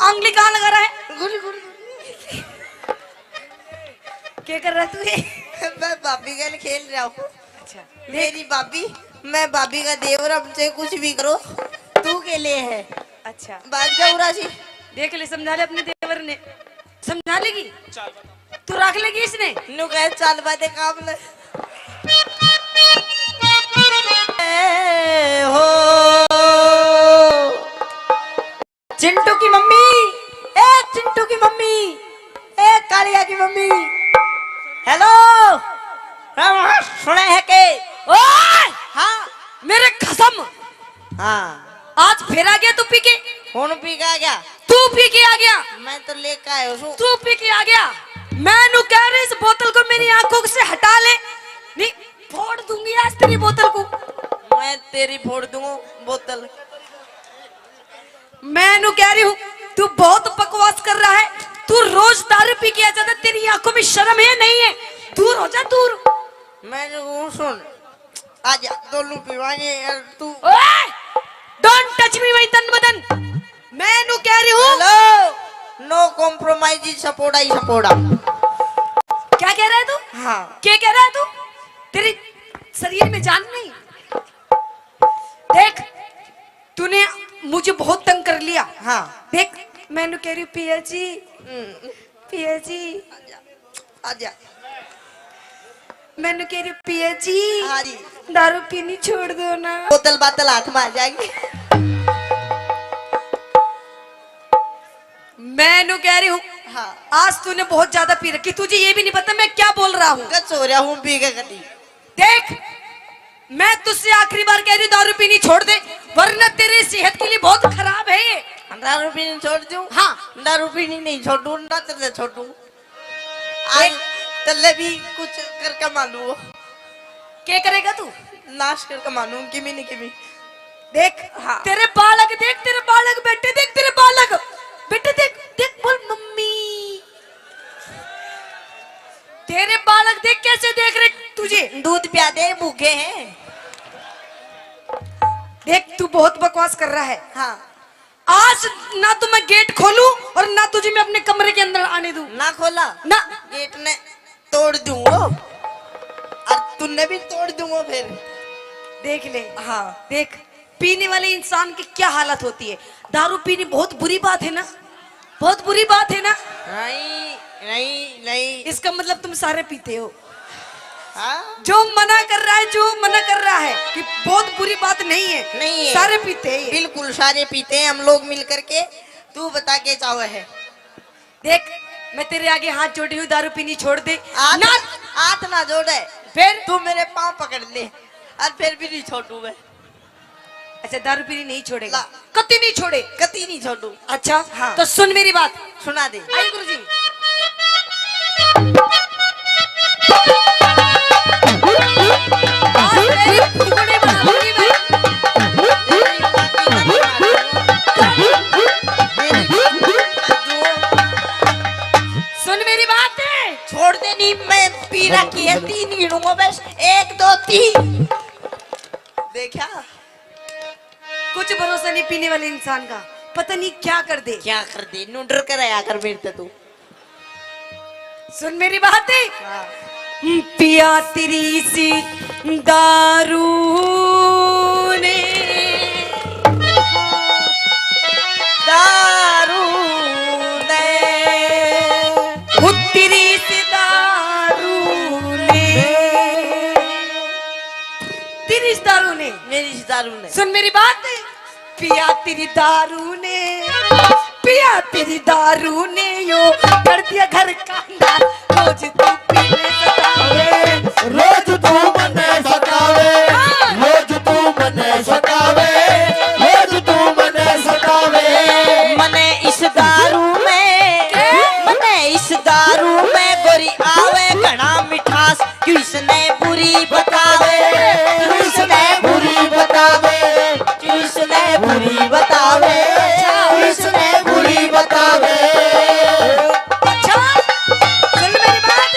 आंगली कहाँ लगा रहा है? गुरी गुरी क्या कर रहा है तू ये? मैं भाभी का खेल रहा हूँ। अच्छा मेरी भाभी, मैं भाभी का देवर, हमसे कुछ भी करो तू के लिए है। अच्छा बात क्या उरासी देख ले, समझा ले अपने देवर ने, समझा लेगी तू, रख लेगी इसने। नु कहे चाल बातें काम ले हो। चिंटू की मम्मी, ए चिंटू की मम्मी, ए कालिया की मम्मी, हेलो सुने है के? ओए हाँ मेरे कसम, हाँ आज फिर आ गया तू पी के, कौन पी का गया? तू पी के आ गया, मैं तो लेकर आया हूँ। तू पी के आ गया। मैं नु कह रही इस बोतल को मेरी आंखों से हटा ले, नहीं फोड़ दूंगी आज तेरी बोतल को। मैं तेरी फोड़ दूंगा बोतल। मैं नु कह रही हूँ तू बहुत बकवास कर रहा है, तू रोज दारू पी के आ जाता, तेरी आंखों में शर्म है नहीं है? दूर हो जा दूर। मैं सुन आजा दोनों पीवाएंगे यार तू। ओए डोंट टच मी माय तन बदन। मैं नु कह रही हूँ hello no compromise, support I support. क्या कह रहा है तू? हाँ क्या कह रहा है तू? तेरी शरीर में जान नहीं। देख तूने मुझे बहुत तंग कर लिया। हाँ देख मैंने कह रही पिया जी, पिया जी, आजा मैंने कह रही पिया जी, हाँ जी दारू पीनी छोड़ दो ना। बोतल बातल हाथ में आ जाएगी। मैं कह रही हूँ हाँ आज तूने बहुत ज्यादा पी रखी, तुझे ये भी नहीं पता मैं क्या बोल रहा हूँ। कच हो रहा हूँ पी के कटी। देख मैं तुझसे आखिरी बार कह रही हूँ दारू पीनी छोड़ दे, वरना तेरी सेहत के लिए बहुत खराब है ये। दारू पीनी छोड़ दूँ? हाँ दारू पीनी नहीं छोड़ू, ना चले छोड़ू, आज तले भी कुछ कर कमा लूँ। क्या करेगा तू? नाश कर कमा लूँ किमी नहीं किमी। देख हाँ तेरे बालक, देख तेरे बालक बेटे, देख तेरे बालक बेटे, देख देख बोल मम्मी। तेरे बालक देख कैसे देख रहे तुझे, दूध पिया दे भूखे हैं। देख तू बहुत बकवास कर रहा है। हाँ आज ना तो मैं गेट खोलूं और ना तुझे मैं अपने कमरे के अंदर आने दूं। ना खोला ना गेट ने तोड़ दूंगा और तूने भी तोड़ दूंगा फिर। देख ले, हाँ देख पीने वाले इंसान की क्या हालत होती है। दारू पीनी बहुत बुरी बात है ना, बहुत बुरी बात है ना। नहीं नहीं नहीं। इसका मतलब तुम सारे पीते हो। हाँ जो मना कर रहा है, जो मना कर रहा है कि बहुत बुरी बात नहीं है, नहीं है, सारे पीते हैं। बिल्कुल सारे पीते हैं हम लोग मिल करके। तू बता के चाहे है? देख मैं तेरे आगे हाथ जोड़ी हूँ, दारू पीनी छोड़ दे। हाथ ना हाथ ना जोड़े, फिर तू मेरे पाँव पकड़ ले और फिर भी नहीं छोड़ू मैं। अच्छा दारू पीनी नहीं छोड़ेगा? ला। कति नहीं छोड़े? कती नहीं छोड़ू। अच्छा हाँ। तो सुन मेरी बात, सुना दे। आइए गुरुजी। आज मेरी फुकड़ी बनाऊंगी मैं। सुन मेरी बात है, छोड़ दे नहीं, मैं पी रखी है, 3 गिनूंगा बस, 1 2 3। देखा कुछ भरोसा नहीं पीने वाले इंसान का, पता नहीं क्या कर दे। क्या कर दे, नूडर कर आया कर मेरे से तू। सुन मेरी बात है, हाँ। पिया तेरी सी दारू ने, दारू ने, तेरी सी दारू ने, तेरी इस दारू ने, मेरी इस दारू ने। सुन मेरी बात है, पिया तेरी दारू ने, पिया तेरी दारू ने यो कर दिया घर का अंधार। रोज तू पीने सतावे, रोज तू मने सतावे, रोज तू मने सतावे, रोज तू मने सतावे। मने इस दारू में, मने इस दारू में गोरी आवे घना मिठास, क्यों इसने बुरी बतावे, क्यों इसने बुरी बतावे, क्यों इसने बुरी बतावे, क्यों इसने बुरी बतावे। अच्छा सुन मेरी बात,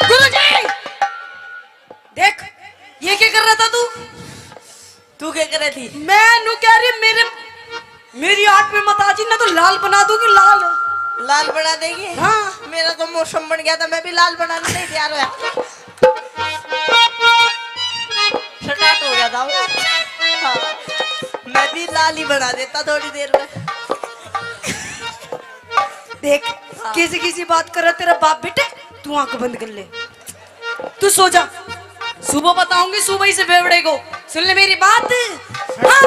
गुरुजी देख ये क्या कर रहा था तू क्या कर रही थी? मैं नु कह रही मेरी आंख में मत आजी ना तो लाल बना दूंगी लाल। लाल बना देगी? हाँ। मेरा तो मौसम बन गया था, मैं भी लाल बनाने नहीं तैयार हुआ। स्टार्ट हो गया था वो। हाँ। मैं भी लाल ही बना देता थोड़ी देर में। देख किसी किसी बात कर रहा तेरा बाप बेटे, तू आंख बंद कर ले, तू सो जा, सुबह बताऊंगी सुबह ही से बेवड़े को। सुन ले मेरी बात। हाँ।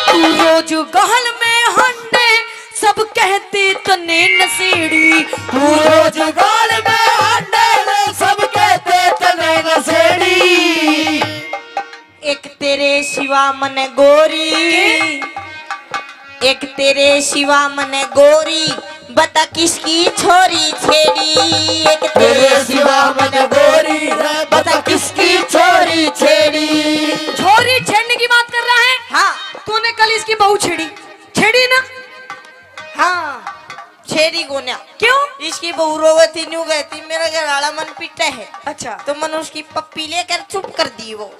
तू रोज गहल में हंडे सब कहते तने नसीड़ी, तू रोज गाल में हंडे सब कहते तने नसेड़ी। एक तेरे सिवा मन गोरी, एक तेरे सिवा मन गोरी, बता किसकी छोरी छेड़ी। एक तेरे सिवा मन गोरी है, बता किसकी छोरी छेड़ी। छोरी छेड़ने की बात कर रहा है? हाँ तूने कल इसकी बहू छेड़ी, छेड़ी ना? हाँ छेड़ी गोन्या। क्यों? इसकी बहू रोवती न्यू कहती मेरा घर वाला मन पिटा है, अच्छा तो मन उसकी पप्पी लेकर चुप कर दी वो।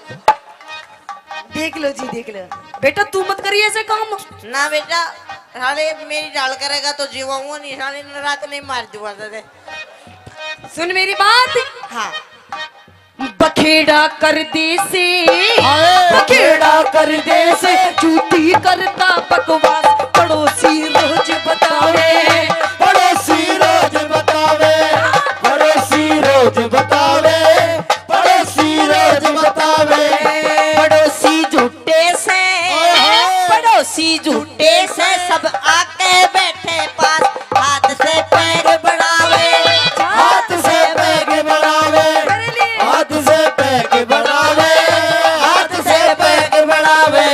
देख लो जी देख लो बेटा, तू मत करिए ऐसे काम। ना बेटा, साले मेरी डाल करेगा तो जीवाऊंगा नहीं, साले रात नहीं मार दूंगा तुझे। सुन मेरी बात। हाँ बखेड़ा कर दे से, बखेड़ा कर दे से, झूठी करता बकवास, पड़ोसी रोज बतावे, पड़ोसी रोज बतावे, पड़ोसी रोज बतावे, पड़ोसी रोज बतावे। पड़ोसी झूठे से, पड़ोसी झूठे से सब आके बैठे पास, हाथ से पैर बढ़ावे, हाथ से पैग बढ़ावे, हाथ से पैग बढ़ावे, हाथ से पैग बढ़ावे।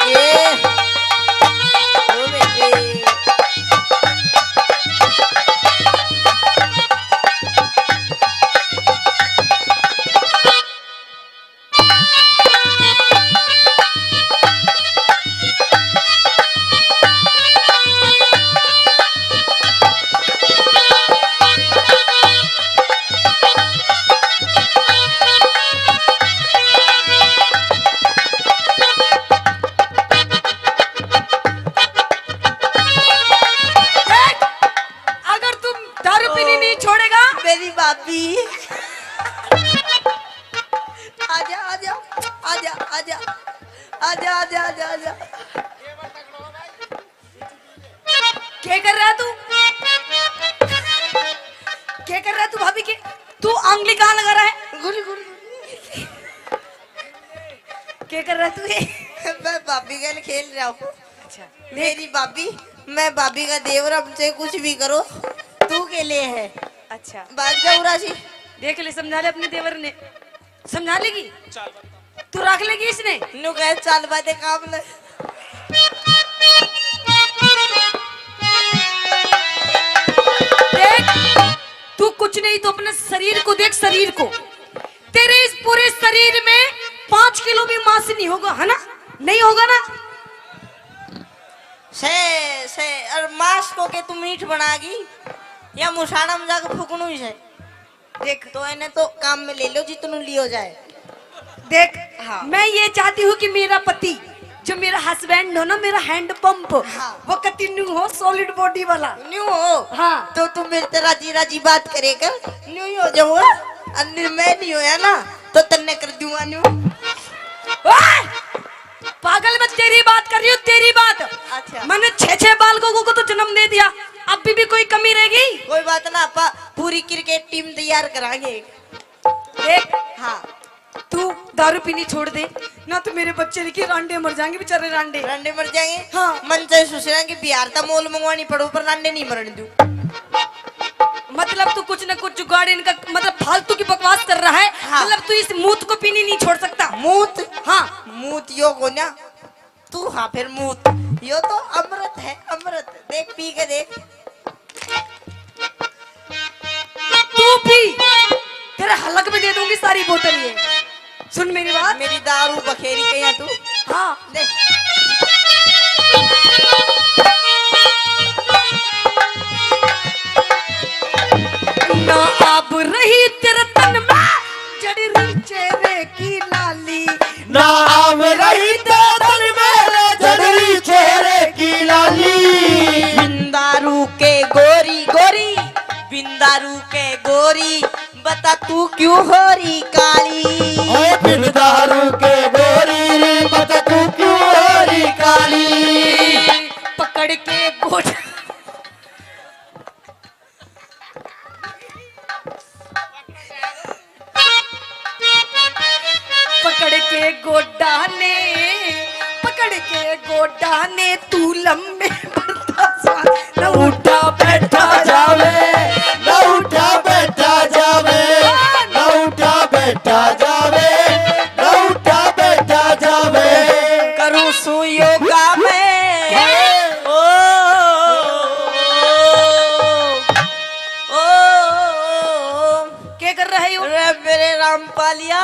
ये ओ बेटे। देख, अगर तुम दारू पीनी नहीं छोड़ेगा, मेरी भाभी आजा आजा आजा आजा आजा आजा आजा आजा। क्या कर रहा है तू? क्या कर रहा है तू भाभी के? तू आंगली कहाँ लगा रहा है? गुली गुली। क्या कर रहा है तू ये? मैं भाभी का खेल रहा हूँ। अच्छा मेरी भाभी, मैं भाभी का देवर, हमसे कुछ भी करो तू के लिए है। अच्छा बात जाऊ राशि। देख ले, समझा ले अपने देवर ने, समझा लेगी तू, रख लेगी इसने। नु कह चाल बातें काम ले। देख तू कुछ नहीं तो अपने शरीर को देख, शरीर को। तेरे इस पूरे शरीर में 5 किलो भी मांस नहीं होगा, है ना? नहीं होगा ना? से और मांस को के तू मीठ बनागी या मुसाना में जाकर फुकनू ही है। देख तो इन्हें तो काम में ले लो जितनू लियो जाए। देख हाँ। मैं ये चाहती हूँ कि मेरा पति जो मेरा हस्बैंड हो ना, मेरा हैंड पंप, हाँ। वो कंटिन्यू हो, सॉलिड बॉडी वाला। न्यू हो हाँ। तो तुम मेरे से राजी राजी बात करेगा, न्यू ही हो जाऊंगा। अन्य मैं नहीं होया ना तो तन्ने कर दूंगा न्यू। ओए! पागल, मैं तेरी बात कर रही हूँ, तेरी बात। अच्छा। मैंने 6 बालकों को तो जन्म दे दिया, अभी भी कोई कमी रहेगी? कोई बात ना, अपा पूरी क्रिकेट टीम तैयार कराएंगे। देख हाँ तू दारू पीनी छोड़ दे ना, तो मेरे बच्चे देखिए रांडे मर जाएंगे बेचारे रांडे। रंडे मर जाएंगे। हाँ। मन से सोचना कि बिहार का मोल मंगवानी पड़ो पर रंडे नहीं मरने दूं। मतलब तू कुछ न कुछ जुगाड़ इनका, मतलब फालतू की बकवास कर रहा है। हाँ। मतलब तू इस मूत को पीनी नहीं छोड़ सकता। मूत। हाँ। मूत यो को ना तू, हाँ फिर मूत यो तो अमृत है, अमृत। देख पी के देख। तू पी, तेरे हलक में दे दूंगी सारी बोतल ये। सुन मेरी बात। मेरी दारू बखेरी के यहाँ तू। हाँ। देख ना अब रही तेरे तन में जड़ी चेहरे की लाली, ना आम रही तेरे मेरे जड़री चेहरे की लाली। बिंदारू के गोरी गोरी, बिंदारू के गोरी, बता तू क्यों हो रही काली। ओए बिन दारू के गोरी रे बता तू क्यों हो रही काली। पकड़ के गोट पकड़ के गोडा ने, पकड़ के गोडा ने तू लंबे न उठा बैठा जावे न उठा बैठा जावे, न उठा बैठा जावे, न उठा बैठा जावे। करूँ सु योगा में ओ, क्या कर रहे हो? रे मेरे रामपालिया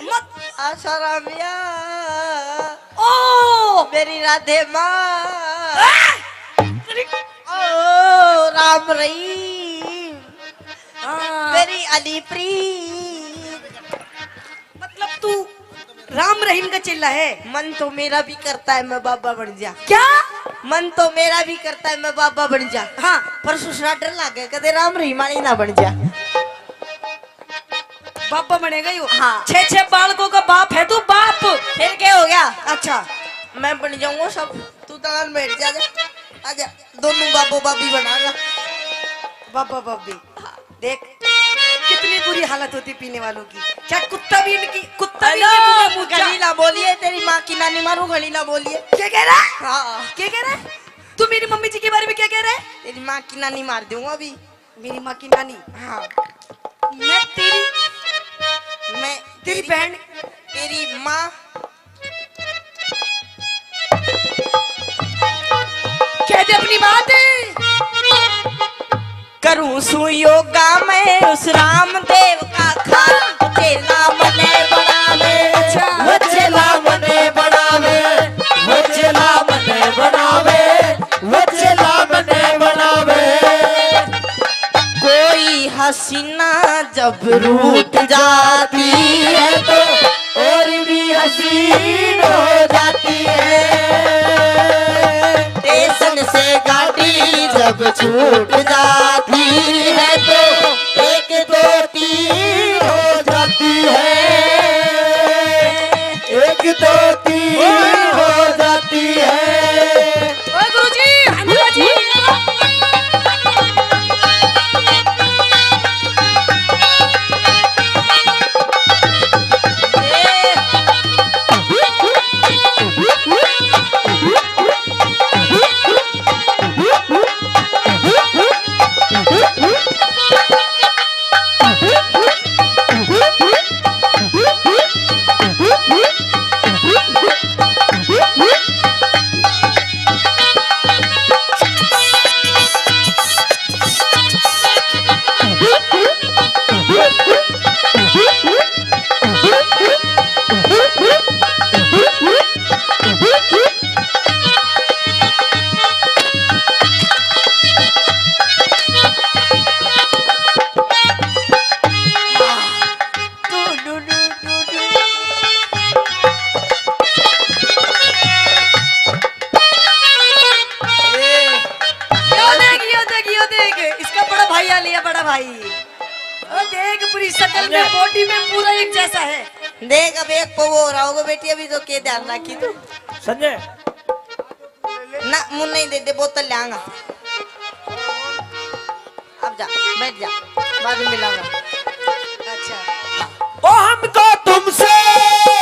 मत आशा रामिया ओ मेरी राधे माँ ओ राम रहीम हाँ, मेरी अली प्रीत। मतलब तू राम रहीम का चिल्ला है। मन तो मेरा भी करता है मैं बाबा बन जा। क्या? मन तो मेरा भी करता है मैं बाबा बन जा। हाँ। पर सुसरा डर लागे कदे राम रहीम वाली ना बन जा। बापा बनेगा यू। हाँ। 6 बालकों का बाप है तू, बाप। फिर क्या हो गया? अच्छा मैं बन जाऊंगा सब, तू तगान बैठ जा। आजा दोनों बाबो बाबी बनागा। बाबा बाबी देख कितनी बुरी हालत होती पीने वालों की। क्या कुत्ता भी इनकी, कुत्ता भी इनकी मुंह में घड़ी ना बोलिए, तेरी माँ की नानी मारू घड़ी ना बोलिए। क्या कह रहा है? हाँ क्या कह रहा है तू? मेरी मम्मी जी के बारे में क्या कह रहा है? तेरी माँ की नानी मार दूंगा अभी। मेरी माँ की नानी? हाँ मैं तेरी, मैं तेरी बहन, तेरी माँ कह दे अपनी बात। करूँ सु योगा में उस रामदेव का खाना चेला मने बनावे। वो चेला मने बनावे, वो चेला मने बनावे, वो चेला मने बनावे। कोई हसीना जब रूठ जाती है तो और भी हसीन हो जाती है। स्टेशन से गाड़ी जब छूट जाती है तो 1 2 3 हो जाती है। 1 2 3 हो जाती है। ओ गुरुजी, हनुमान जी। भाई। ओ देख पूरी शक्ल में बॉडी में पूरा एक जैसा है। देख अब एक पो हो रहा होगा बेटी अभी तो के ध्यान रखी तू संजय ना मुंह नहीं दे दे बोतल ले आऊंगा अब जा बैठ जा बाद में मिलाऊंगा अच्छा ओ हमको तुमसे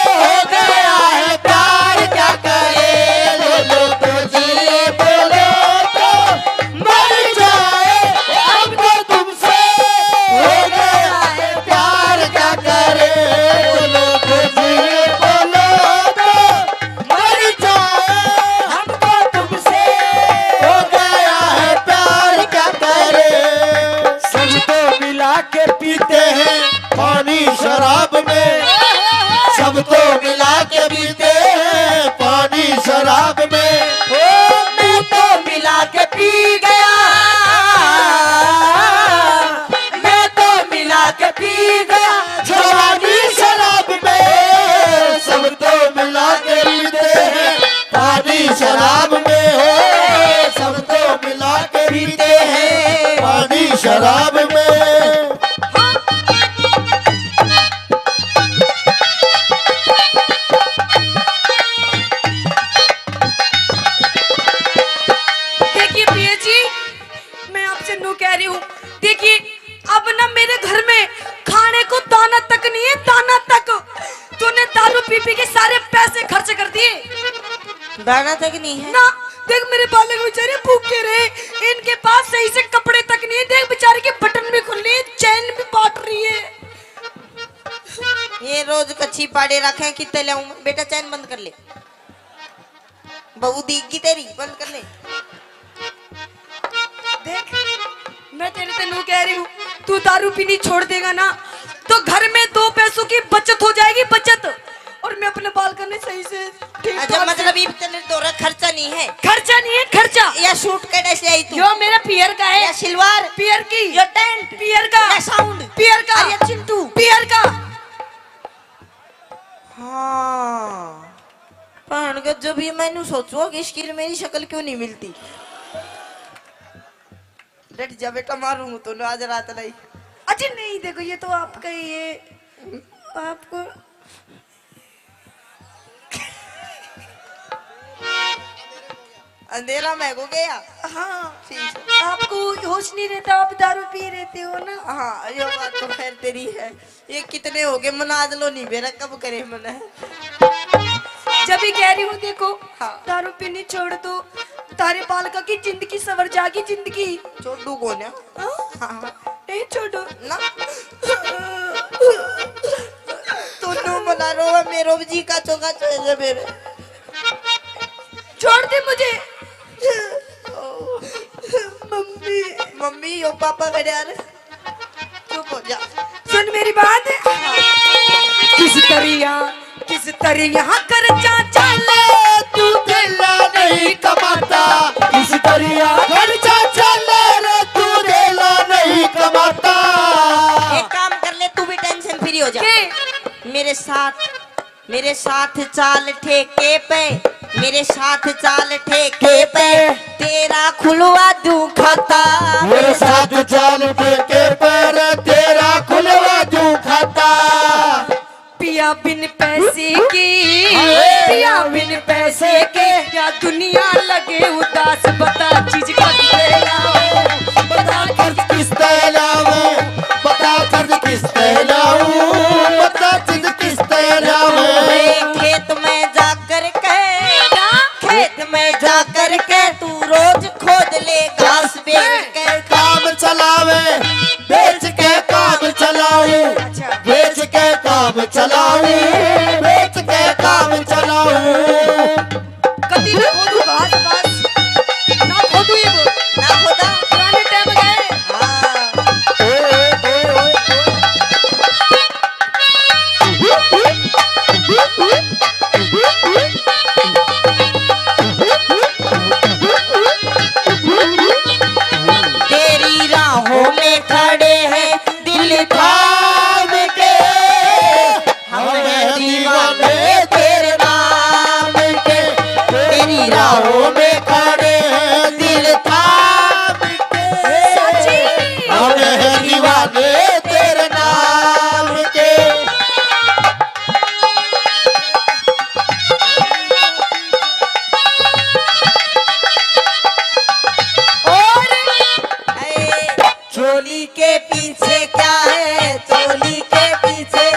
हो गया है प्यार, क्या करे बोलो तो जिए, बोलो तो मर जाए। हमको तुमसे हो गया है प्यार, क्या करे बोलो तो जिए, बोलो तो मर जाए। हमको तुमसे हो गया है प्यार, क्या करे। सबको मिला के पीते हैं पानी शराब में, सबको मिला के पीते हैं पानी शराब में। ओ मैं तो मिला के पी गया, मैं तो मिला के पी गया जवानी शराब में। सब तो मिला के पीते हैं पानी शराब में, हो सब तो मिला के पीते हैं पानी शराब में। देखिए प्रिया जी, मैं आपसे नो कह रही हूँ। देखिए अब ना मेरे घर में खाने को दाना तक नहीं है, दाना तक। तूने दारू पी पी के सारे पैसे खर्च कर दिए। दाना तक नहीं है ना देख मेरे बालक बेचारे भूखे रहे, इनके पास सही से कपड़े तक नहीं है। देख बेचारे के बटन भी खुले हैं, चैन भी पाट रही है। ये रोज कच्ची पाड़े रखे हैं, कितने लाऊं मैं? बेटा चैन बंद कर ले, बहू दीगी तेरी, बंद कर ले। देख मैं तेरे से नो कह रही हूँ, तू दारू पीनी छोड़ देगा ना तो घर में 2 पैसों की बचत हो जाएगी, बचत। और मैं अपने बाल करने सही से ठीक अच्छा ठाक मतलब इतने दौरा खर्चा नहीं है? खर्चा नहीं है, खर्चा। या सूट कैसे से आई तू? यो मेरा पियर का है, या सिलवार? पियर की। यो टेंट? पियर का। या साउंड? पियर का। अरे चिंटू पियर का। हाँ पण के जब ये मैंने सोचो कि इसकी मेरी शक्ल क्यों नहीं मिलती। डट जा बेटा, मारूंगा तो ना आज रात नहीं। अच्छा नहीं देखो ये तो आपका ये आपको अंधेरा में हो गया। हाँ ठीक है। आपको होश नहीं रहता, आप दारू पी रहते हो ना। हाँ ये बात तो खैर तेरी है। ये कितने हो गए मना लो नहीं मेरा, कब करे मना। जब भी कह रही हूँ देखो, हाँ। दारू पीनी छोड़ दो, तारे बालका की जिंदगी सवर जाएगी, जिंदगी। छोटू कौन है? हाँ? नहीं छोड़ो ना तो मना रो मेरो जी का चोगा चोए मेरे। छोड़ दे मुझे। मम्मी मम्मी यो पापा मेरे यार चुप हो जा। सुन मेरी बात। किस तरिया कर चाचा ले तू दिला नहीं कमाता, इस दरिया खर्चा चले रे तू दिला नहीं कमाता। एक काम कर ले, तू भी टेंशन फ्री हो जा। मेरे साथ चाल ठेके पे, मेरे साथ चाल ठेके पे, तेरा खुलवा दूं खाता। मेरे साथ चाल ठेके पर तेरा खुलवा दूं खाता। पिया बिन पैसे की, पिया बिन पैसे के, या दुनिया लगे उदास। बता चीज खरीदे लाओ, बता खर्च किस तरह लाऊं, बता खर्च किस तरह लाऊं, बता चीज किस तरह लाऊं। खेत में जाकर के, खेत में जाकर के तू रोज खोद ले घास बेच के। काम चलावे बेच के काम चलाऊं, बेच के काम चलाऊं, बेच के काम चलाऊं। कदी ना खोदू घास बास, ना खोदू ये वो। ना खोदा पुराने टाइम गए। हाँ तेरी राहों में खड़े हैं दिल थाम के, हमें दीवाने तेरे नाम के। तेरी राहों में खड़े हैं दिल थाम के, हमें दीवाने तेरे नाम के। चोली के पीछे क्या है, चोली के पीछे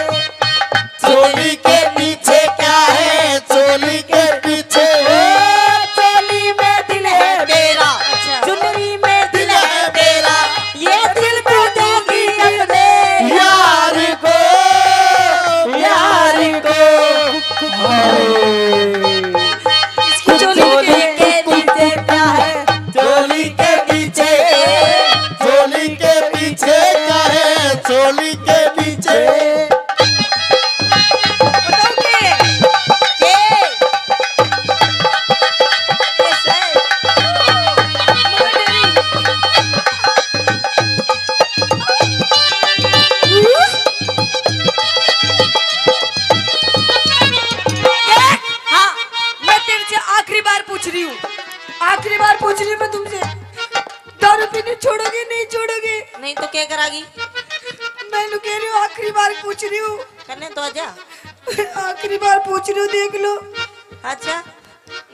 आखिरी बार पूछ रही हूँ मैं तुमसे, दारू पीने छोड़ोगे नहीं छोड़ोगे? नहीं तो क्या करागी? मैं तो कह रही हूँ आखिरी बार पूछ रही हूँ, करने तो आजा। आखिरी बार पूछ रही हूँ, देख लो। अच्छा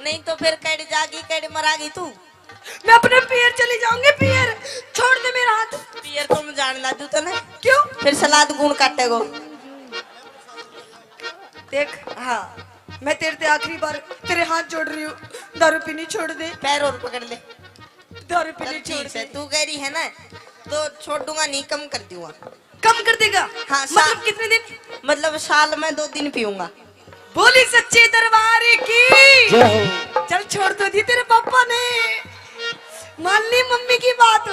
नहीं तो फिर कैड जागी कैड मरागी तू। मैं अपने पियर चली जाऊंगी, पियर छोड़ दे मेरा हाथ। पियर को मैं जान ला दूं तो ना, क्यों? फिर सलाद गुण काटेगो। देख, हाँ मैं तेरे से आखिरी बार तेरे हाथ जोड़ रही हूँ, दारू पीनी छोड़ दे, पैर और पकड़ ले। दारू चल पीनी छोड़ ठीक है, दे। तू कह रही है ना तो छोड़ दूंगा, नहीं कम कर दूंगा। कम कर देगा? हाँ, मतलब कितने दिन? मतलब साल में 2 दिन पीऊंगा। बोली सच्चे दरबार की। जय हो। चल छोड़ तो दी तेरे पापा ने, मान ली मम्मी की बात।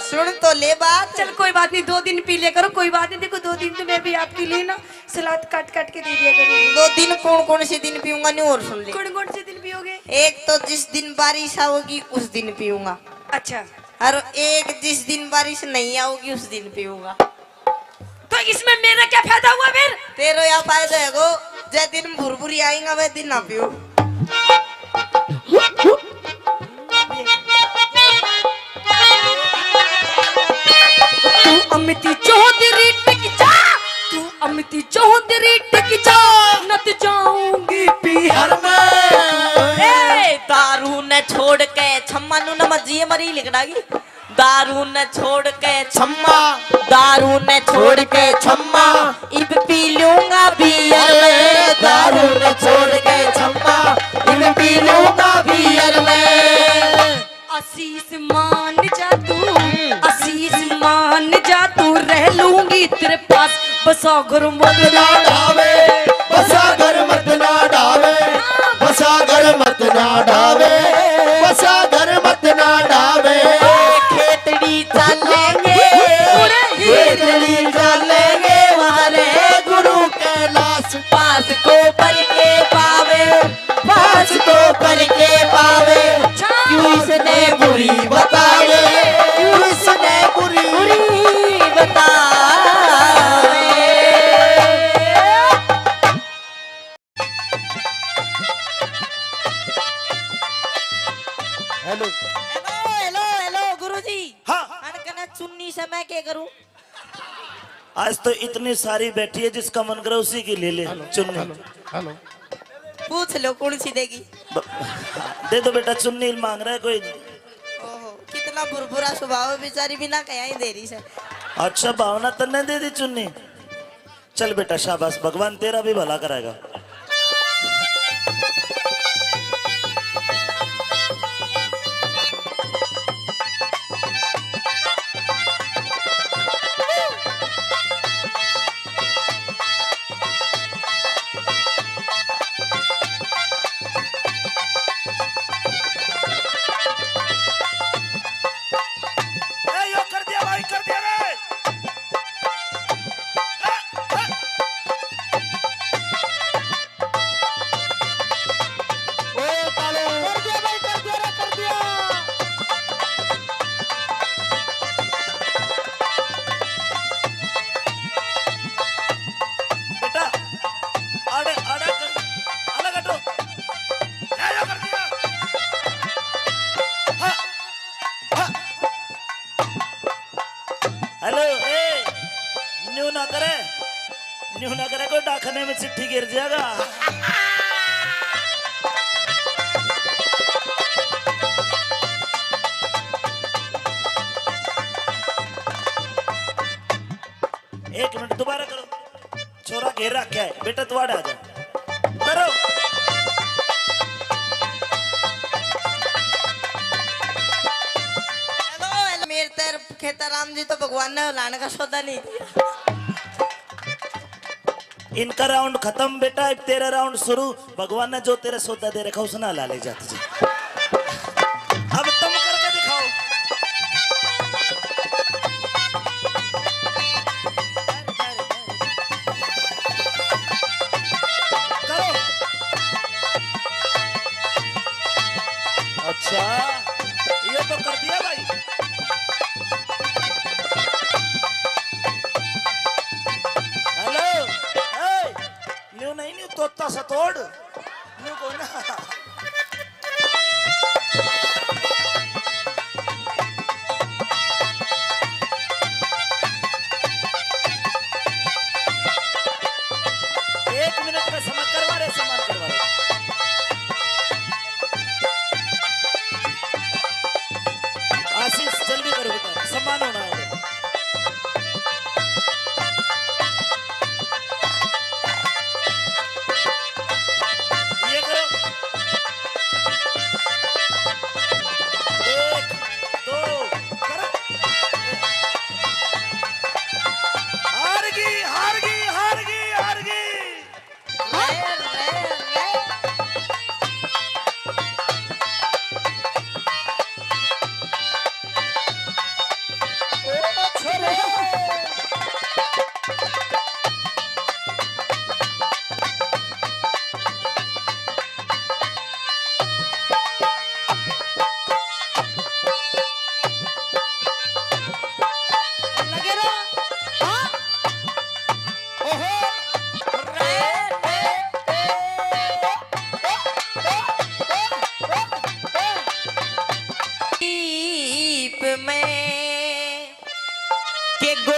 सुन तो ले बात। चल कोई बात नहीं, 2 दिन पी लिया करो, कोई बात नहीं। देखो 2 दिन तो मैं भी आपके लिए ना सलाद काट काट के दे दिया करूंगी। 2 दिन कौन कौन से दिन पीऊंगा नहीं और सुन ले। कौन कौन से दिन पियोगे? एक तो जिस दिन बारिश आओगी उस दिन पीऊंगा, अच्छा, और एक जिस दिन बारिश नहीं आओगी उस दिन पीऊंगा। तो इसमें मेरा क्या फायदा हुआ फिर? तेरो या फायदा है गो, जै दिन भुरभुरी आएगा वह दिन ना पियो। तू अमिती चौधरी टिक जा, तू अमिती चौधरी टिक जा, नत जाऊंगी पियर में। ए दारू न छोड़ के छम्मा नु नमजिए मरी लिखडागी। दारू न छोड़ के छम्मा, दारू न छोड़ के छम्मा, इब पी लूंगा बियर में। दारू न छोड़ के छम्मा, इन पी लूंगा बियर में। आशीष मान जा तू, आशीष मान जा तू, रह लूंगी तेरे पास बसा घर मत ना ढावे, बसा घर मत ना ढावे, बसा घर मत ना ढावे, बसा घर मत ना ढावे। खेतड़ी चलेंगे, खेतड़ी चलेंगे वाले गुरु कैलाश, पास को पर के पावे, पास को करके पावे। क्यों इसने बुरी बतावे, क्यों इसने बुरी बुरी बतावे। हेलो। हेलो हेलो हेलो गुरुजी। हाँ। अनकना चुन्नी से मैं क्या करूं? आज तो इतनी सारी बैठी है, जिसका मन करे उसी की ले ले चुन्नी। हेलो। पूछ लो कौन सी देगी। ब- दे दो बेटा, चुन्नी मांग रहा है कोई। ओहो कितना बुरबुरा स्वभाव है, बेचारी बिना कहा ही दे रही से। अच्छा भावना तन्ने दे दी चुन्नी। चल बेटा शाबाश, भगवान तेरा भी भला कराएगा। यो कर दिया भाई, कर दिया रे। ओ तालो, कर दिया भाई, कर दिया रे, कर दिया। बेटा आड़े आड़े कर, अलग हटो। यो कर दिया। हाँ, हाँ। हेलो, ए न्यू ना करे, न्यू ना करे, कोई डाकने में चिट्ठी गिर जाएगा। एक मिनट दोबारा करो, छोरा घेर रखा है बेटा, तू आड़े आ जा करो। हेलो हेलो मेरे तर खेता राम जी तो भगवान ने लाने का सौदा नहीं दिया। इनका राउंड खत्म बेटा, अब तेरा राउंड शुरू। भगवान ने जो तेरे सौदा दे रखा उसे ना ला ले जा तुझे। अब तुम करके दिखाओ। करो। अच्छा ये तो कर दिया भाई। हेलो, ए, न्यू नहीं, न्यू तोता सा तोड़, न्यू को ना।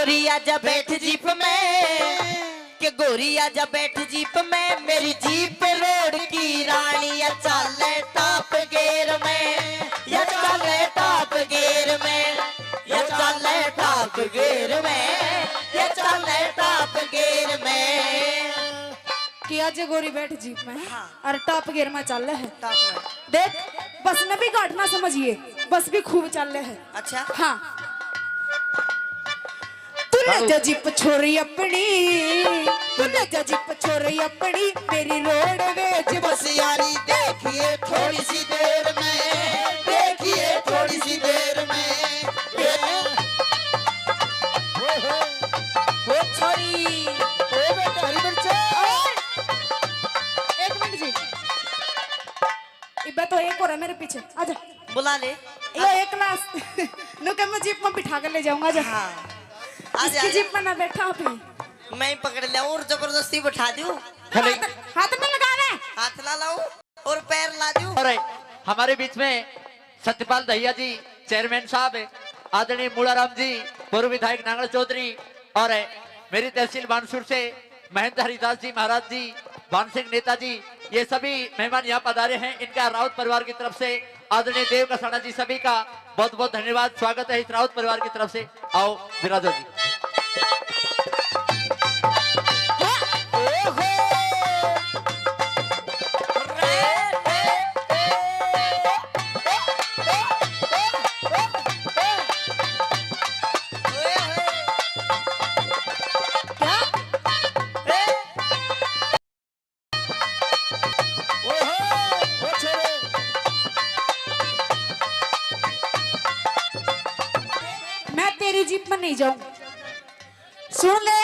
गोरी आजा बैठ जीप में, के गोरी आजा बैठ जीप में, मेरी जीप रोड की रानी या चले टॉप गियर में, या चले टॉप गियर में, या चले टॉप गियर में, या चले टॉप गियर में। किया जे गोरी बैठ जीप में हाँ। और टॉप गियर में चल रहे है। टॉप में। देख बस ने भी घाट ना समझिए, बस भी खूब चल रहे है। अच्छा हाँ तूने जो जीप छोड़ी अपनी, तूने जो जीप छोड़ी अपनी, मेरी रोड वेज बस यारी देखिए थोड़ी सी देर में, देखिए थोड़ी सी देर में। वो छोरी ओ बेटा हरी मिर्चा। एक मिनट जी, इब्बा तो एक और है मेरे पीछे, आजा। बुला ले। ये एक क्लास नु के मैं जीप में बिठा कर ले जाऊंगा। जा हाँ आ इसकी जा। जीप में ना बैठा अभी। मैं पकड़ लिया और जबरदस्ती बैठा दूं, हाथ में लगा ले। हाथ ला लाऊं और पैर ला दूं। और हमारे बीच में सत्यपाल दहिया जी चेयरमैन साहब, आदरणीय मूलाराम जी पूर्व विधायक नांगल चौधरी, और मेरी तहसील बानसूर से महेंद्र हरिदास जी महाराज जी, भान सिंह नेताजी, ये सभी मेहमान यहाँ पधारे हैं। इनका राउत परिवार की तरफ से आदरणीय देव कसाना जी सभी का बहुत बहुत धन्यवाद, स्वागत है इस राउत परिवार की तरफ से। आओ विराजो जी। मैं तेरी जीप में नहीं जाऊं। सुन ले,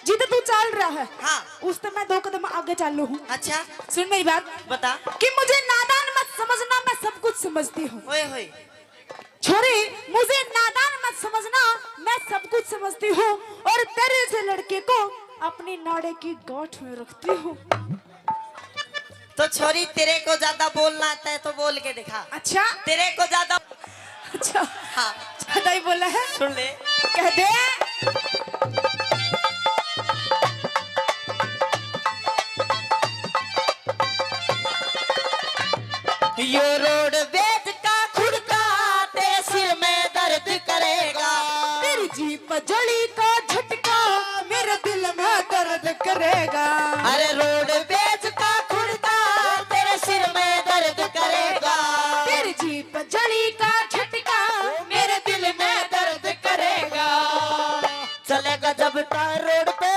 जिधर तू चल रहा है हाँ उस तो मैं 2 कदम आगे चालू हूँ। अच्छा सुन मेरी बात, बता। कि मुझे नादान मत समझना, मैं सब कुछ समझती हूँ। ओए होए छोरी मुझे नादान मत समझना, मैं सब कुछ समझती हूँ, और तेरे से लड़के को अपनी नाड़े की गांठ में रखती हूँ। तो छोरी तेरे को ज्यादा बोलना आता है तो बोल के दिखा। अच्छा तेरे को ज्यादा अच्छा हाँ ज्यादा ही बोला है, सुन ले। कह दे। यो रोड वेद का खुड़का तेरे सिर में दर्द करेगा, तेरी जीप जड़ी का झटका मेरे दिल में दर्द करेगा। अरे रोड वेद का खुड़का तेरे सिर में दर्द करेगा, तेरी जीप जड़ी का झटका मेरे दिल में दर्द करेगा। चलेगा जब टायर रोड पे,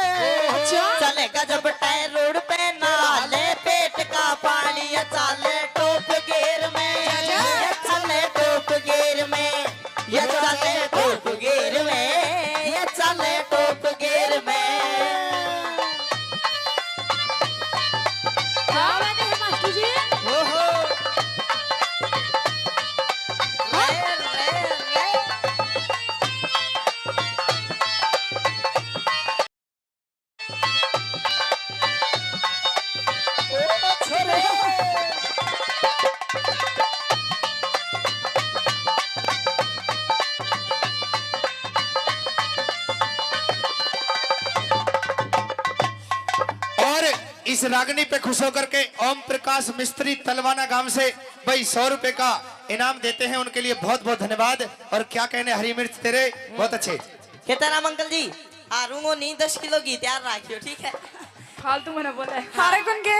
अच्छा। चलेगा जब टायर रोड पे, नाले पेट का पानी या चाले टोप गियर में, या चले टोप गियर में, या चले टोप गियर में, या चले टोप गियर में। क्या बात है मास्टर जी? ओहो रे रे रे। और इस रागनी पे खुश होकर के ओम प्रकाश मिस्त्री तलवाना गांव से भाई 100 रुपए का इनाम देते हैं, उनके लिए बहुत बहुत धन्यवाद। और क्या कहने हरी मिर्च तेरे बहुत अच्छे। कहता राम अंकल जी हारूंगो नहीं, 10 किलो घी तैयार रखियो ठीक है। फालतू मैंने बोला है। हारे कौन के?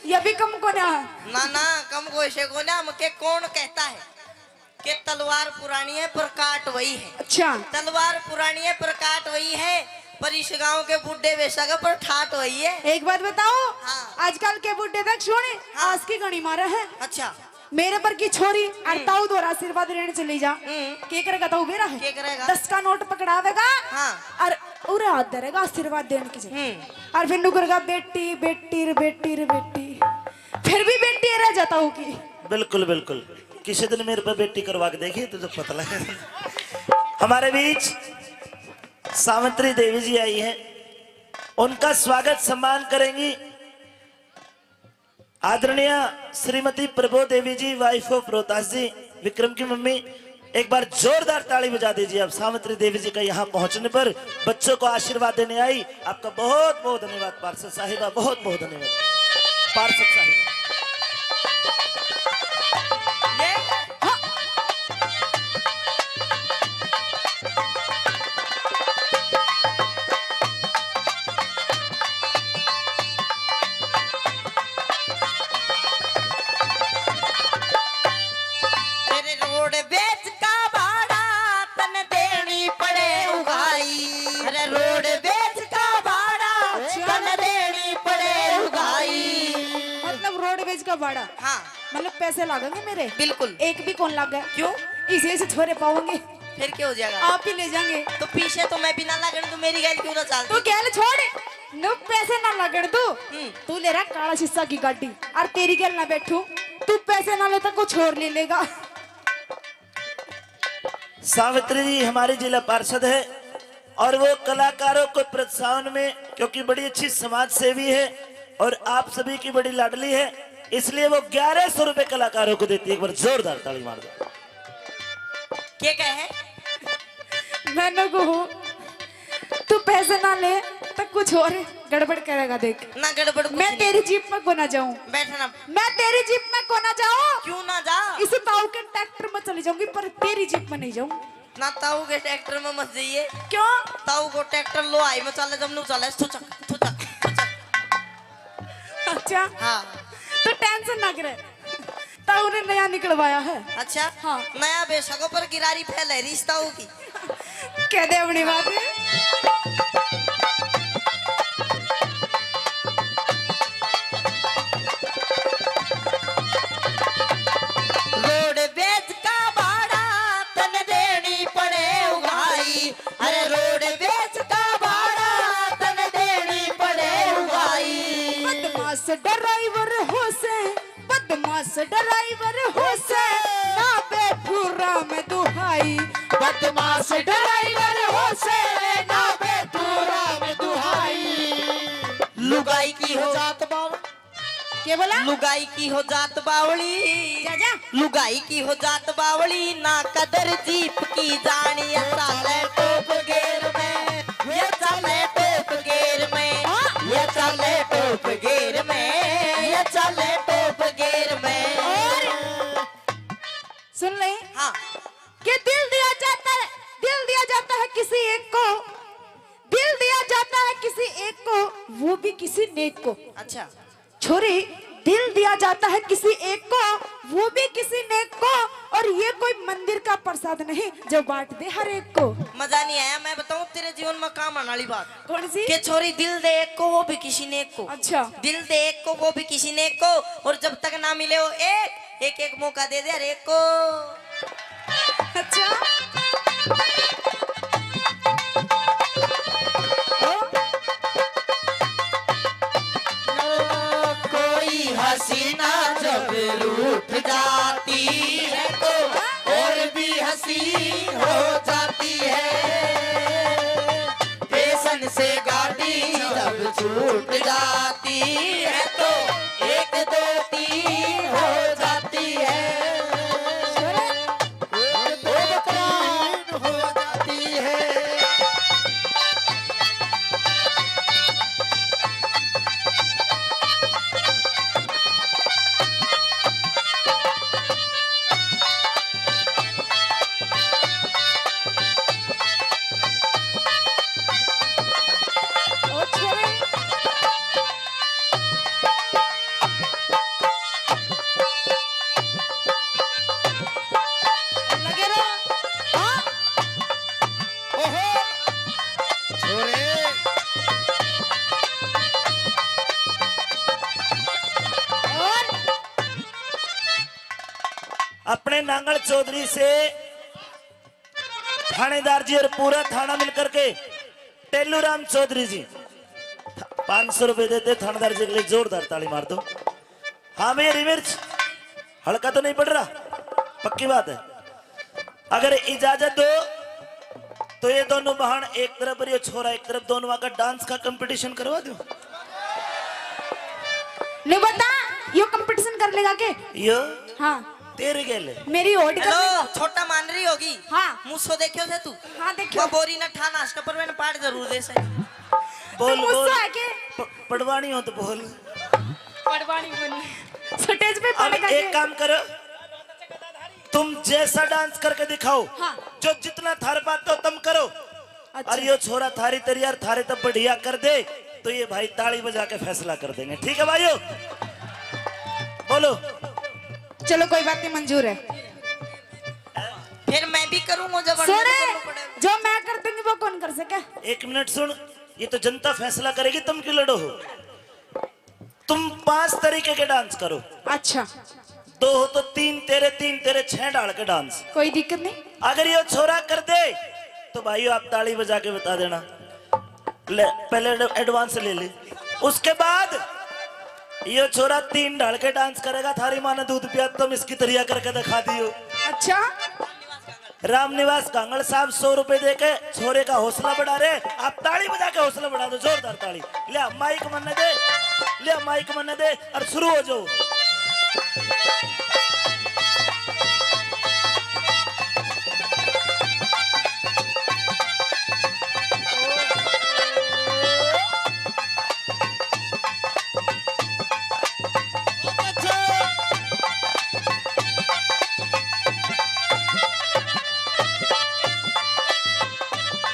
ये भी कम को ना। ना ना कम को ऐसे को ना, मुझे कौन कहता है कि तलवार पुरानी है पर काट वही है। अच्छा तलवार पुरानी है पर काट वही है, पर इस गांव के बुढ़े वैसा का पर ठाट वही है। एक बात बताओ, हाँ। आजकल के बुढ़े तक छोड़े हाँ। आज की गणी मारा है। अच्छा मेरे पर की छोरी और ताऊ द्वारा आशीर्वाद लेने चली जा। के करेगा ताऊ बेरा है? के करेगा? 10 का नोट पकड़ावेगा हाँ। और उरे हाथ धरेगा आशीर्वाद देने की जगह। और फिर नु करेगा बेटी बेटी रे बेटी रे बेटी, फिर भी बेटी रह जाता हूँ की। बिल्कुल बिल्कुल, किसी दिन मेरे पर बेटी करवा के देखिए तुझे पता लगेगा। हमारे बीच सावित्री देवी जी आई हैं, उनका स्वागत सम्मान करेंगी आदरणीय श्रीमती प्रभो देवी जी, वाइफ ऑफ रोहतास जी, विक्रम की मम्मी। एक बार जोरदार ताली बजा दीजिए आप सावित्री देवी जी का यहाँ पहुंचने पर बच्चों को आशीर्वाद देने आई। आपका बहुत बहुत धन्यवाद पार्षद साहिबा, बहुत बहुत धन्यवाद पार्षद साहिबा। तेरे रोड बेच का भाड़ा तन देनी पड़े उगाई। अरे रोड बेच का भाड़ा तन देनी पड़े उगाई। मतलब रोडवेज का भाड़ा, हाँ मतलब पैसे लागेंगे मेरे? बिल्कुल। एक भी कौन लागा? क्यों? इसे से छोरे पाओगे, फिर क्या हो जाएगा? आप ही ले जाएंगे। तो पीछे तो मैं बिना लगन तो मेरी गैल क्यों ना तू चलती? गैल छोड़, नो पैसे ना लगन तू ले रहा काला शीशा की गाड़ी और तेरी गैल ना बैठू। तू पैसे ना लेता कुछ और ले लेगा। सावित्री जी हमारे जिला पार्षद है और वो कलाकारों को प्रोत्साहन में, क्योंकि बड़ी अच्छी समाज सेवी है और आप सभी की बड़ी लाडली है, इसलिए वो 1100 रुपए कलाकारों को देती है। एक बार जोरदार ताली मार दो। क्या कहे? मैंने को तू पैसे ना ले तो कुछ और गड़बड़ करेगा देख। ना गड़बड़ कुछ मैं नहीं। तेरी जीप में को ना जाऊं, बैठना। मैं तेरी जीप में को ना जाऊं। क्यों ना जा? इस ताऊ के ट्रैक्टर में चली जाऊंगी पर तेरी जीप में नहीं जाऊं। ना ताऊ के ट्रैक्टर में मत जाइए। क्यों? ताऊ को ट्रैक्टर लो आई में चले जब नु चले थुचक थुचक थुचक। अच्छा हाँ तो टेंशन ना करे, ताऊ ने नया निकलवाया है। अच्छा। हाँ। नया बेशकों पर गिरारी फैल है रिश्ताओं की। कह दे अपनी बात। रोड बेच का भाड़ा तन देनी पड़े उगाई। अरे रोड बेच का भाड़ा तन देनी पड़े उगाई। बदमाश ड्राइवर हो से, बदमाश ड्राइवर हो से ना बैठू राम दुहाई। बदमाश ड्राइवर हो से ना बैठू राम दुहाई। लुगाई की हो जात बावली, क्या बोला? लुगाई की हो जात बावली। जा जा। लुगाई की हो जात बावली ना कदर जीप की जानी। ये चले टोप गेर में, ये चले टोप गेर में, ये चले टोप गेर में, ये चले टोप गेर में। सुन ले हाँ कि दिल दिया जाता है, दिल दिया जाता है किसी एक को, दिल दिया जाता है किसी एक को, वो भी किसी नेक को। अच्छा। छोरी दिल दिया जाता है किसी एक को, वो भी किसी नेक को, और ये कोई मंदिर का प्रसाद नहीं जो बांट दे हर एक को। मजा नहीं आया? मैं बताऊं तेरे जीवन में काम आने वाली बात। कौन सी? कि छोरी दिल दे एक को वो भी किसी ने एक को। अच्छा। दिल दे एक को वो भी किसी ने एक को, और जब तक ना मिले वो एक एक एक मौका दे दे हर एक को। अच्छा कोई हसीना जब रूठ जाती है तो और भी हसीन हो जाती है। स्टेशन से गाड़ी जब छूट जाती है तो एक दो तीन हो जाती है। एक दो तीन हो जाती है। ओ छोरी लगे रहो। हाँ ओहो छोरे और अपने नांगल चौधरी से थानेदार जी और पूरा थाना मिलकर के टेल्लू राम चौधरी जी 500 रुपए देते थानेदार जी के लिए। जोरदार ताली मार दो। हाँ भैया रिमिर्च हल्का तो नहीं पड़ रहा, पक्की बात है। अगर इजाजत दो तो ये दोनों बहन एक तरफ और ये छोरा एक तरफ, दोनों आकर डांस का कंपटीशन करवा दो। नहीं बता यो कंपटीशन कर लेगा के? यो हाँ तेरे गेले मेरी ओट कर हेलो छोटा मान रही होगी हाँ। मुझसे देखियो थे तू हाँ देखियो वो बोरी न ठाना इसका पर मैंने पाड़ जरूर दे से बोल मुझसे बोल आके पड़वानी हो तो बोल। पड़वानी बनी स्टेज पे अब पड़ गए एक काम करो, तुम जैसा डांस करके दिखाओ, हाँ। जो जितना थार पाते हो तुम करो। अच्छा। और ये छोरा थारी तैयार थारे तब बढ़िया कर दे तो ये भाई ताली बजा के फैसला कर देंगे। ठीक है भाइयों, बोलो। चलो कोई बात नहीं, मंजूर है। फिर मैं भी करूंगा जब सुने, जो मैं कर दूंगी वो कौन कर सके? एक मिनट सुन, ये तो जनता फैसला करेगी, तुम क्यों लड़ो हो। तुम 5 तरीके के डांस करो, अच्छा 2 हो तो 3 तेरे 6 डाल के डांस। कोई दिक्कत नहीं। अगर ये छोरा कर दे तो भाइयों आप ताली बजा के बता देना। ले, पहले एडवांस ले ले, उसके बाद ये छोरा 3 डाल के डांस करेगा। थारी माँ ने दूध पिया, तुम इसकी तरिया करके दिखा दियो। अच्छा रामनिवास कांगड़ साहब 100 रुपए दे के छोरे का हौसला बढ़ा रहे, आप ताली बजा के हौसला बढ़ा दो, जोरदार ताली। ले माइक मन दे, ले माइक मन दे और शुरू हो जाओ।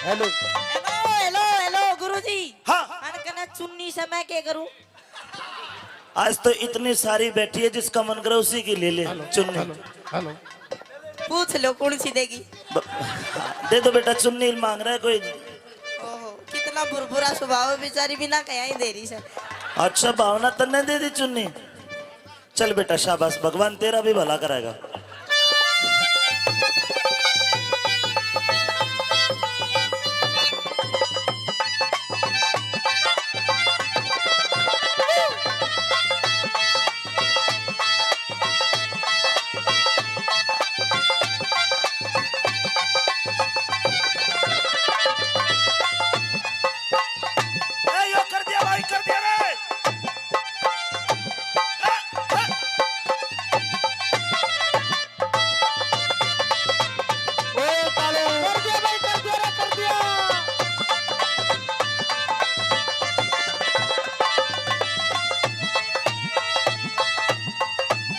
हेलो हेलो हेलो हेलो गुरुजी हाँ। अनकना चुन्नी से मैं क्या करूं? आज तो इतनी सारी बैठी है, जिसका मन करे उसी की ले ले चुन्नी। हेलो पूछ लो कौन सी देगी। दे दो बेटा, चुन्नी मांग रहा है कोई। ओहो कितना बुरबुरा स्वभाव है, बेचारी बिना कहा ही दे रही सर। अच्छा भावना तन्ने दे दी चुन्नी। चल बेटा शाबाश, भगवान तेरा भी भला कराएगा। ए, यो कर दिया भाई, कर दिया रे। ओ ताले कर दिया भाई, कर दिया रे, कर दिया।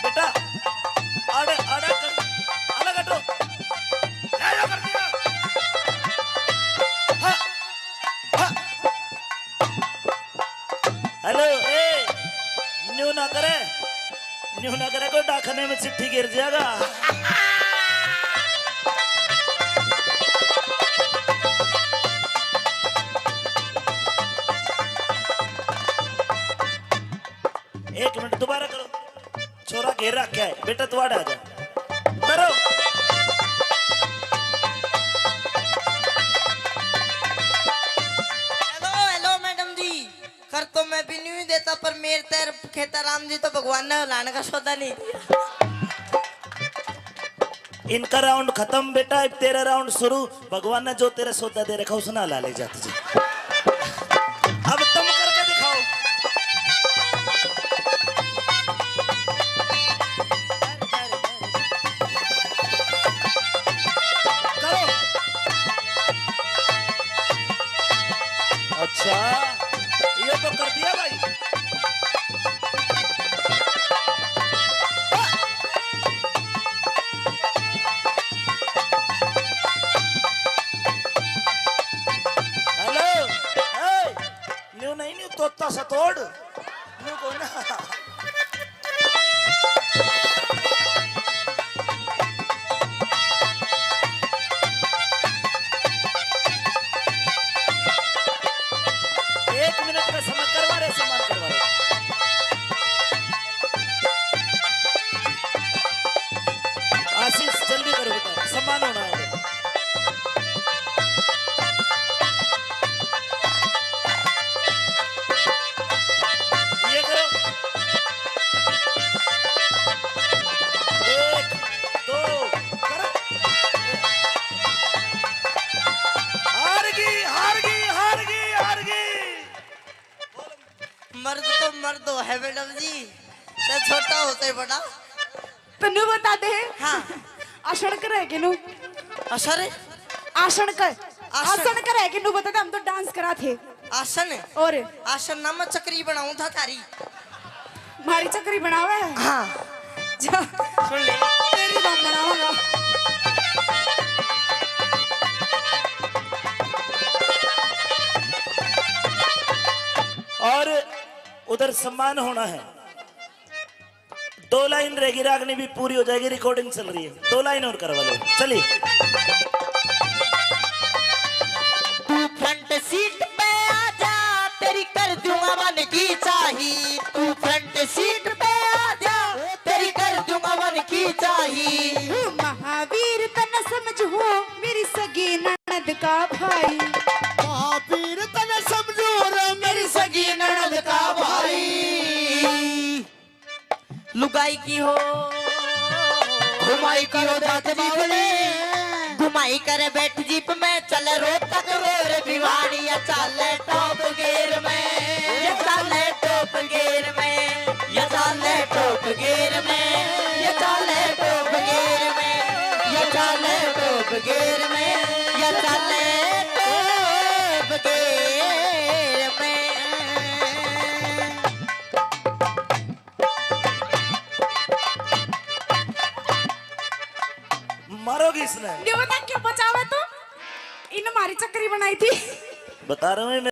बेटा आड़े आड़े कर, अलग हटो। ए, यो कर दिया। हाँ, हाँ। हेलो ए, न्यू ना करे कोई डाकने में चिट्ठी गिर जाएगा। एक मिनट दोबारा करो, छोरा घेर रखा है। बेटा तू आड़े आ जा, करो। हेलो हेलो मैडम जी, कर तो मैं भी नहीं देता पर मेरे तैर खेता राम जी तो भगवान ने लाने का सौदा नहीं दिया। इनका राउंड खत्म बेटा, अब तेरा राउंड शुरू। भगवान ने जो तेरा सौदा दे रखा उसना ला ले जा तुझे। अब तुम करके दिखाओ। करो। अच्छा ये तो कर दिया भाई। हेलो ए, न्यू नहीं न्यू तोता सा तोड़ न्यू को ना। एक मिनट में समय करवा रहे, सम्मान करवा रहे। आशीष जल्दी करो बेटा, सम्मान होना है। ये करो। 1 2 करो। हार गई हार गई हार गई हार गई। मर्द तो मर्द है मैडम जी, चाहे छोटा हो चाहे बड़ा। तो नु बता दे। हाँ। आषण करे कि नु असर आसन करे कि नु बता दे, हम तो डांस करा थे। आसन और आसन ना मैं चक्री बनाऊं था थारी। मारी चक्री बनावे। हाँ जा सुन ले। तेरी बात बनाऊंगा। और उधर सम्मान होना है। 2 लाइन रहेगी, रागनी भी पूरी हो जाएगी, रिकॉर्डिंग चल रही है। 2 लाइन और करवा लो, चलिए। तू फ्रंट सीट पे आजा, तेरी कर दूंगा मन की चाही। तू फ्रंट सीट पे आजा, तेरी कर दूंगा मन की चाही। महावीर तन समझ हो मेरी सगी ननद का भाई। महावीर तने समझो रे मेरी सगी ननद का भाई। लुगाई की हो घुमाई करो जात जीवने, घुमाई कर बैठ जीप में, चल रोहतक रोर भिवानी। या चले टॉप गियर में, या चले टॉप गियर में, या चले टॉप गियर में, या चले टॉप गियर में, या चले टॉप गियर में, या चले टॉप गियर में। मारोगी इसने, ये बता क्यों बचावे तू? इन मारी चक्री बनाई थी। बता रहा हूँ मैं।